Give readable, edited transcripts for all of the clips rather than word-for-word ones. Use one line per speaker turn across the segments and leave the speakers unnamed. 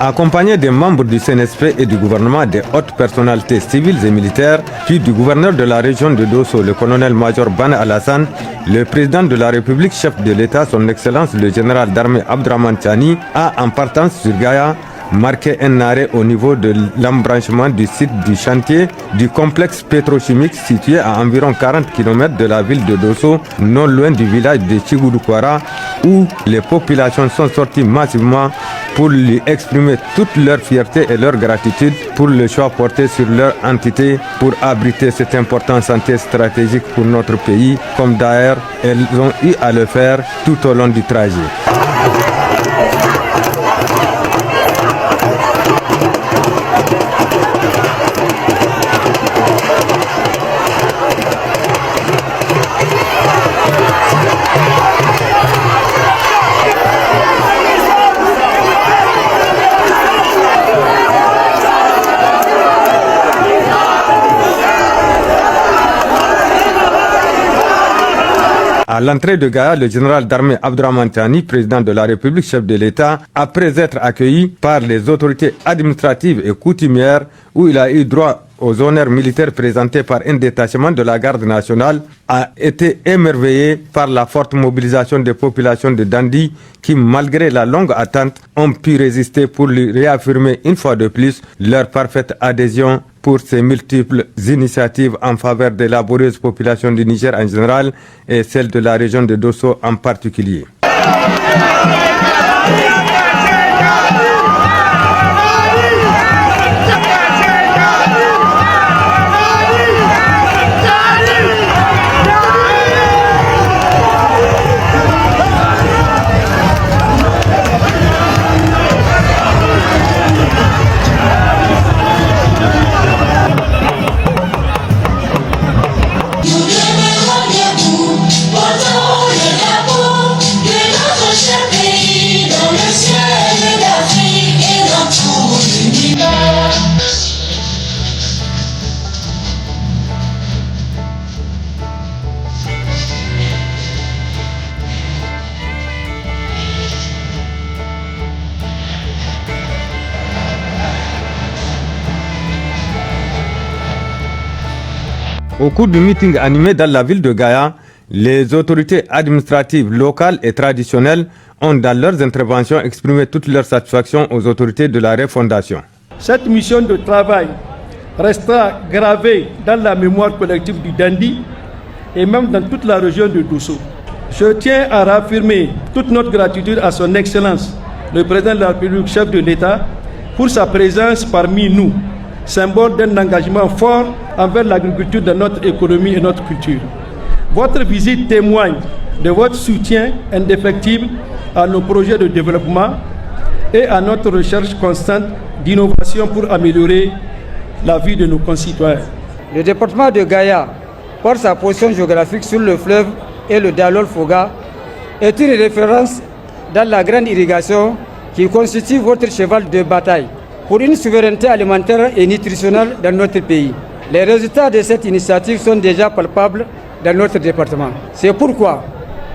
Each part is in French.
Accompagné des membres du CNSP et du gouvernement, des hautes personnalités civiles et militaires, puis du gouverneur de la région de Dosso, le colonel-major Ban Alassane, le président de la République, chef de l'État, son Excellence le général d'armée Abdraman Tiani, a en partance sur Gaïa marqué un arrêt au niveau de l'embranchement du site du chantier du complexe pétrochimique situé à environ 40 km de la ville de Dosso, non loin du village de Chigoudoukwara, où les populations sont sorties massivement pour lui exprimer toute leur fierté et leur gratitude pour le choix porté sur leur entité pour abriter cette importante santé stratégique pour notre pays, comme d'ailleurs elles ont eu à le faire tout au long du trajet. À l'entrée de Gaïa, le général d'armée Abdraman Tiani, président de la République, chef de l'État, après être accueilli par les autorités administratives et coutumières, où il a eu droit aux honneurs militaires présentés par un détachement de la garde nationale, a été émerveillé par la forte mobilisation des populations de Dandi qui, malgré la longue attente, ont pu résister pour lui réaffirmer une fois de plus leur parfaite adhésion pour ces multiples initiatives en faveur des laborieuses populations du Niger en général et celles de la région de Dosso en particulier. Au cours du meeting animé dans la ville de Gaïa, les autorités administratives locales et traditionnelles ont dans leurs interventions exprimé toute leur satisfaction aux autorités de la refondation.
Cette mission de travail restera gravée dans la mémoire collective du Dandi et même dans toute la région de Dosso. Je tiens à réaffirmer toute notre gratitude à son Excellence, le président de la République, chef de l'État, pour sa présence parmi nous, symbole d'un engagement fort envers l'agriculture de notre économie et notre culture. Votre visite témoigne de votre soutien indéfectible à nos projets de développement et à notre recherche constante d'innovation pour améliorer la vie de nos concitoyens.
Le département de Gaïa, par sa position géographique sur le fleuve et le Dalol Foga, est une référence dans la grande irrigation qui constitue votre cheval de bataille pour une souveraineté alimentaire et nutritionnelle dans notre pays. Les résultats de cette initiative sont déjà palpables dans notre département. C'est pourquoi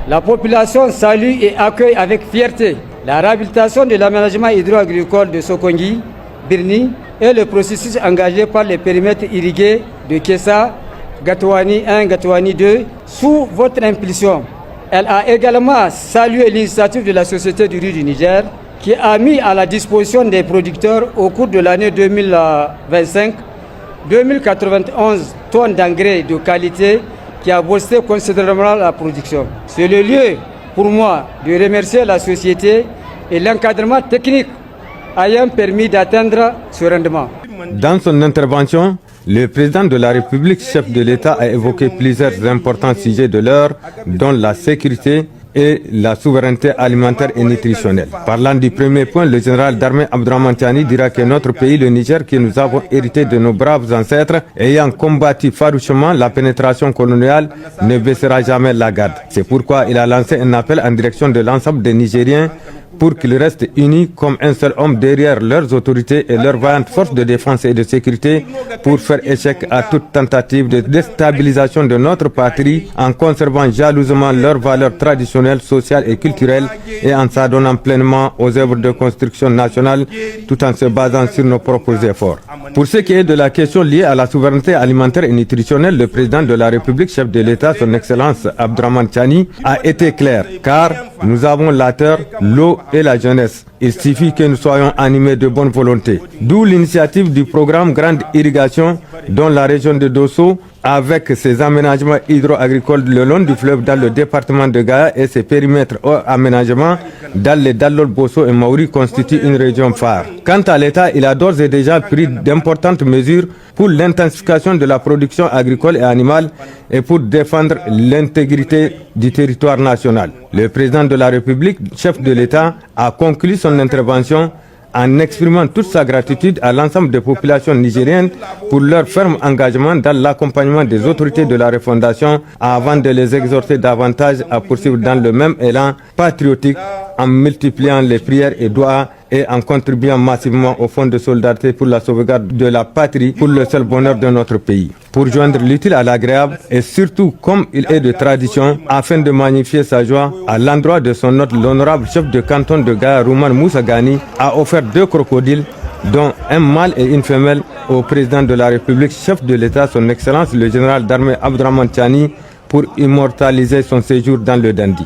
la population salue et accueille avec fierté la réhabilitation de l'aménagement hydro-agricole de Sokongi, Birni et le processus engagé par les périmètres irrigués de Kessa, Gatouani 1, Gatouani 2, sous votre impulsion. Elle a également salué l'initiative de la Société du riz du Niger qui a mis à la disposition des producteurs au cours de l'année 2025 2091 tonnes d'engrais de qualité qui a boosté considérablement la production. C'est le lieu pour moi de remercier la société et l'encadrement technique ayant permis d'atteindre ce rendement.
Dans son intervention, le président de la République, chef de l'État, a évoqué plusieurs importants sujets de l'heure, dont la sécurité et la souveraineté alimentaire et nutritionnelle. Parlant du premier point, le général d'armée Abdraman Tiani dira que notre pays, le Niger, que nous avons hérité de nos braves ancêtres, ayant combattu farouchement la pénétration coloniale, ne baissera jamais la garde. C'est pourquoi il a lancé un appel en direction de l'ensemble des Nigériens pour qu'ils restent unis comme un seul homme derrière leurs autorités et leurs vaillantes forces de défense et de sécurité pour faire échec à toute tentative de déstabilisation de notre patrie en conservant jalousement leurs valeurs traditionnelles, sociales et culturelles et en s'adonnant pleinement aux œuvres de construction nationale tout en se basant sur nos propres efforts. Pour ce qui est de la question liée à la souveraineté alimentaire et nutritionnelle, le président de la République, chef de l'État, son Excellence Abdraman Chani, a été clair car nous avons la terre, l'eau et la jeunesse. Il suffit que nous soyons animés de bonne volonté. D'où l'initiative du programme Grande Irrigation dont la région de Dosso, avec ses aménagements hydro-agricoles le long du fleuve dans le département de Gaya et ses périmètres aménagements dans les Dallol, Bosso et Mauri constituent une région phare. Quant à l'État, il a d'ores et déjà pris d'importantes mesures pour l'intensification de la production agricole et animale et pour défendre l'intégrité du territoire national. Le président de la République, chef de l'État, a conclu son intervention en exprimant toute sa gratitude à l'ensemble des populations nigériennes pour leur ferme engagement dans l'accompagnement des autorités de la refondation avant de les exhorter davantage à poursuivre dans le même élan patriotique en multipliant les prières et doigts et en contribuant massivement au fonds de solidarité pour la sauvegarde de la patrie pour le seul bonheur de notre pays. Pour joindre l'utile à l'agréable et surtout comme il est de tradition, afin de magnifier sa joie, à l'endroit de son hôte, l'honorable chef de canton de Gaya, Rouman Moussa Gani, a offert 2 crocodiles, dont un mâle et une femelle, au président de la République, chef de l'État, son Excellence le général d'armée Abdraman Chani, pour immortaliser son séjour dans le Dandi.